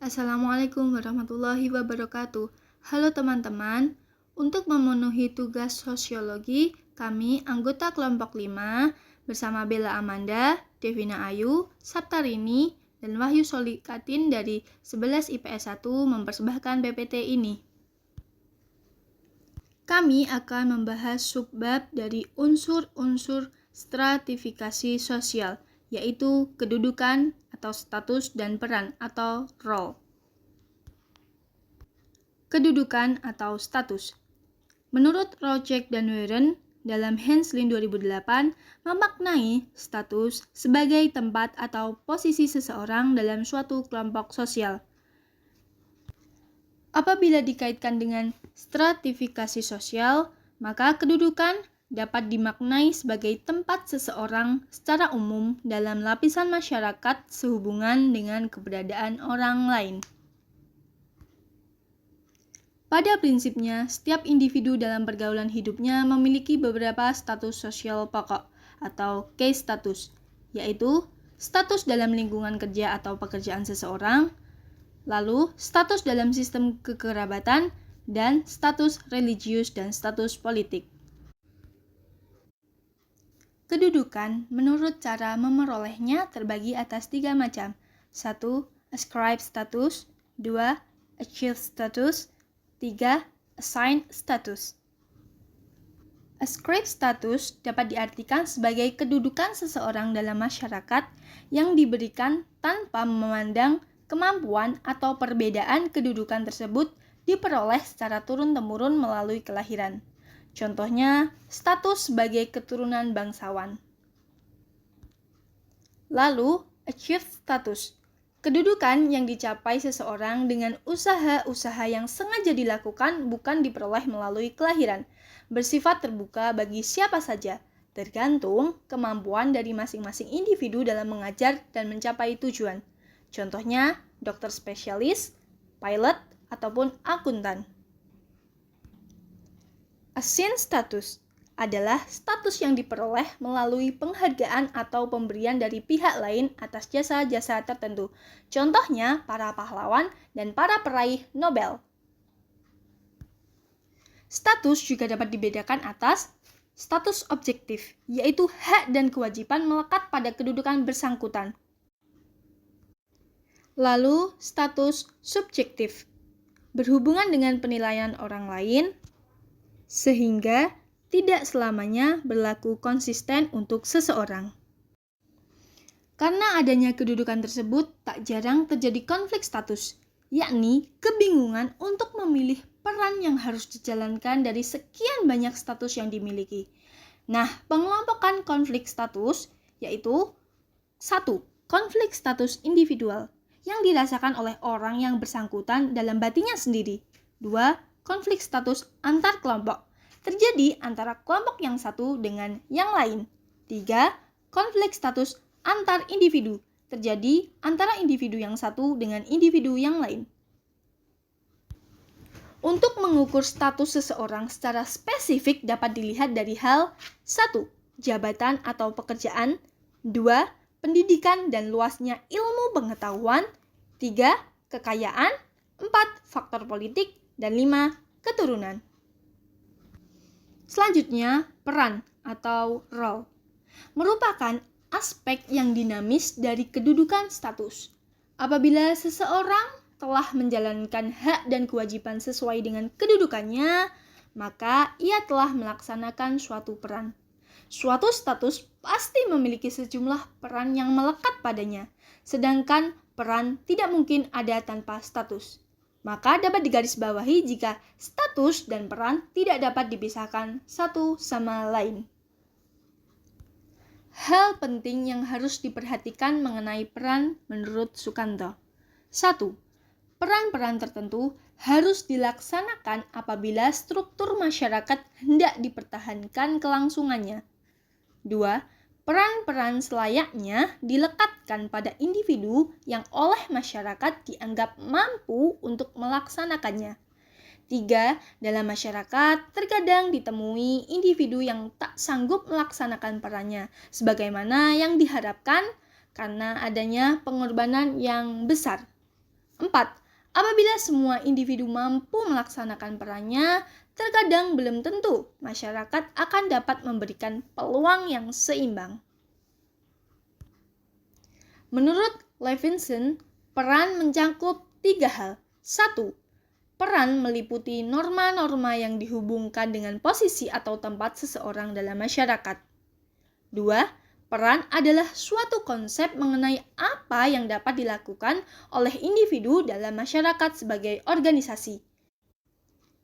Assalamualaikum warahmatullahi wabarakatuh. Halo teman-teman, untuk memenuhi tugas sosiologi, kami anggota kelompok 5 bersama Bella Amanda, Devina Ayu, Saptarini, dan Wahyu Solikatin dari 11 IPS 1 mempersembahkan PPT ini. Kami akan membahas subbab dari unsur-unsur stratifikasi sosial, yaitu kedudukan atau status dan peran atau role. Kedudukan atau status. Menurut Rojek dan Warren, dalam Henslin 2008, memaknai status sebagai tempat atau posisi seseorang dalam suatu kelompok sosial. Apabila dikaitkan dengan stratifikasi sosial, maka kedudukan dapat dimaknai sebagai tempat seseorang secara umum dalam lapisan masyarakat sehubungan dengan keberadaan orang lain. Pada prinsipnya, setiap individu dalam pergaulan hidupnya memiliki beberapa status sosial pokok atau key status, yaitu status dalam lingkungan kerja atau pekerjaan seseorang, lalu status dalam sistem kekerabatan, dan status religius dan status politik. Kedudukan menurut cara memerolehnya terbagi atas 3 macam. 1. Ascribe status, 2. Achieve status, 3. Assign status. Ascribe status dapat diartikan sebagai kedudukan seseorang dalam masyarakat yang diberikan tanpa memandang kemampuan atau perbedaan kedudukan tersebut diperoleh secara turun-temurun melalui kelahiran. Contohnya, status sebagai keturunan bangsawan. Lalu, achieve status. Kedudukan yang dicapai seseorang dengan usaha-usaha yang sengaja dilakukan bukan diperoleh melalui kelahiran, bersifat terbuka bagi siapa saja, tergantung kemampuan dari masing-masing individu dalam mengajar dan mencapai tujuan. Contohnya, dokter spesialis, pilot, ataupun akuntan. Assign status adalah status yang diperoleh melalui penghargaan atau pemberian dari pihak lain atas jasa-jasa tertentu. Contohnya, para pahlawan dan para peraih Nobel. Status juga dapat dibedakan atas status objektif, yaitu hak dan kewajiban melekat pada kedudukan bersangkutan. Lalu, status subjektif, berhubungan dengan penilaian orang lain, sehingga tidak selamanya berlaku konsisten untuk seseorang. Karena adanya kedudukan tersebut, tak jarang terjadi konflik status, yakni kebingungan untuk memilih peran yang harus dijalankan dari sekian banyak status yang dimiliki. Nah, pengelompokan konflik status yaitu 1. Konflik status individual yang dirasakan oleh orang yang bersangkutan dalam batinnya sendiri. 2. Konflik status antar kelompok terjadi antara kelompok yang satu dengan yang lain. 3. Konflik status antar individu terjadi antara individu yang satu dengan individu yang lain. Untuk mengukur status seseorang secara spesifik dapat dilihat dari hal 1. Jabatan atau pekerjaan, 2. Pendidikan dan luasnya ilmu pengetahuan, 3. Kekayaan, 4. Faktor politik, dan 5. Keturunan. Selanjutnya, peran atau role merupakan aspek yang dinamis dari kedudukan status. Apabila seseorang telah menjalankan hak dan kewajiban sesuai dengan kedudukannya, maka ia telah melaksanakan suatu peran. Suatu status pasti memiliki sejumlah peran yang melekat padanya, sedangkan peran tidak mungkin ada tanpa status. Maka dapat digarisbawahi jika status dan peran tidak dapat dipisahkan satu sama lain. Hal penting yang harus diperhatikan mengenai peran menurut Sukanto. 1. Peran-peran tertentu harus dilaksanakan apabila struktur masyarakat hendak dipertahankan kelangsungannya. 2. Peran-peran selayaknya dilekatkan pada individu yang oleh masyarakat dianggap mampu untuk melaksanakannya. 3. Dalam masyarakat terkadang ditemui individu yang tak sanggup melaksanakan perannya sebagaimana yang diharapkan karena adanya pengorbanan yang besar. 4. Apabila semua individu mampu melaksanakan perannya, terkadang belum tentu masyarakat akan dapat memberikan peluang yang seimbang. Menurut Levinson, peran mencakup 3 hal. 1. Peran meliputi norma-norma yang dihubungkan dengan posisi atau tempat seseorang dalam masyarakat. 2. Peran adalah suatu konsep mengenai apa yang dapat dilakukan oleh individu dalam masyarakat sebagai organisasi.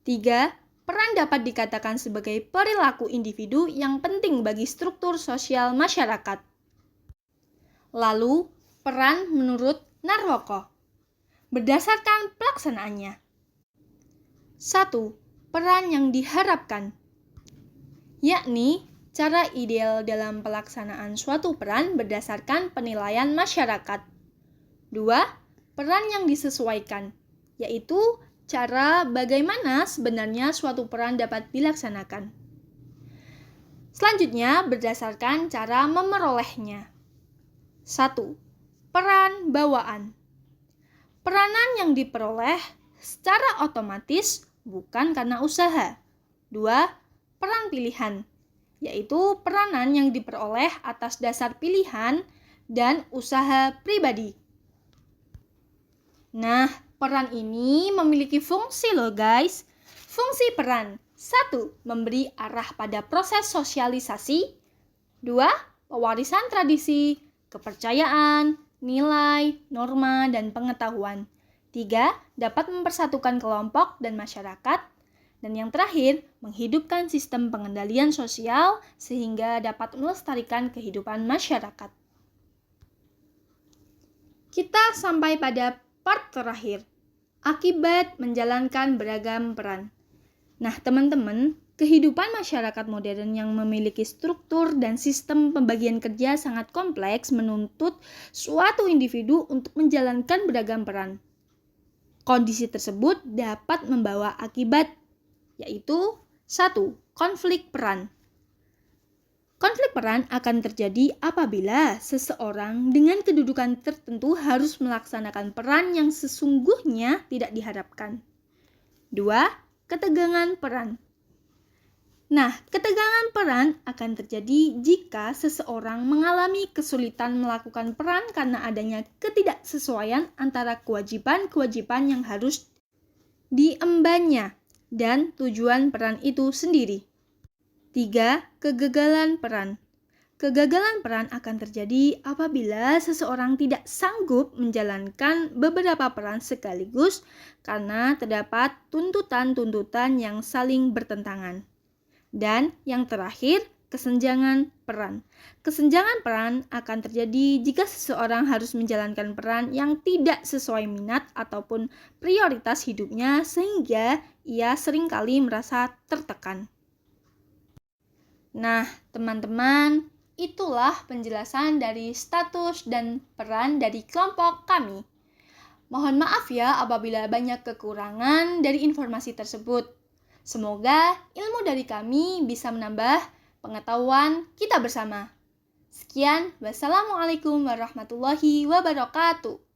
3. Peran dapat dikatakan sebagai perilaku individu yang penting bagi struktur sosial masyarakat. Lalu, peran menurut Narwoko. Berdasarkan pelaksanaannya. 1. Peran yang diharapkan, yakni cara ideal dalam pelaksanaan suatu peran berdasarkan penilaian masyarakat. 2. Peran yang disesuaikan, yaitu cara bagaimana sebenarnya suatu peran dapat dilaksanakan. Selanjutnya, berdasarkan cara memerolehnya. 1. Peran bawaan. Peranan yang diperoleh secara otomatis bukan karena usaha. 2. Peran pilihan, yaitu peranan yang diperoleh atas dasar pilihan dan usaha pribadi. Nah, peran ini memiliki fungsi loh guys. Fungsi peran: 1. Memberi arah pada proses sosialisasi. 2. Pewarisan tradisi, kepercayaan, nilai, norma, dan pengetahuan. 3. Dapat mempersatukan kelompok dan masyarakat. Dan yang terakhir, menghidupkan sistem pengendalian sosial sehingga dapat melestarikan kehidupan masyarakat. Kita sampai pada part terakhir, akibat menjalankan beragam peran. Nah, teman-teman, kehidupan masyarakat modern yang memiliki struktur dan sistem pembagian kerja sangat kompleks menuntut suatu individu untuk menjalankan beragam peran. Kondisi tersebut dapat membawa akibat, yaitu 1. Konflik peran. Konflik peran akan terjadi apabila seseorang dengan kedudukan tertentu harus melaksanakan peran yang sesungguhnya tidak diharapkan. 2. Ketegangan peran. Nah, ketegangan peran akan terjadi jika seseorang mengalami kesulitan melakukan peran karena adanya ketidaksesuaian antara kewajiban-kewajiban yang harus diembannya dan tujuan peran itu sendiri. 3. Kegagalan peran. Kegagalan peran akan terjadi apabila seseorang tidak sanggup menjalankan beberapa peran sekaligus karena terdapat tuntutan-tuntutan yang saling bertentangan. Dan yang terakhir, kesenjangan peran. Kesenjangan peran akan terjadi jika seseorang harus menjalankan peran yang tidak sesuai minat ataupun prioritas hidupnya sehingga ia seringkali merasa tertekan. Nah, teman-teman, itulah penjelasan dari status dan peran dari kelompok kami. Mohon maaf ya apabila banyak kekurangan dari informasi tersebut. Semoga ilmu dari kami bisa menambah pengetahuan kita bersama. Sekian, wassalamualaikum warahmatullahi wabarakatuh.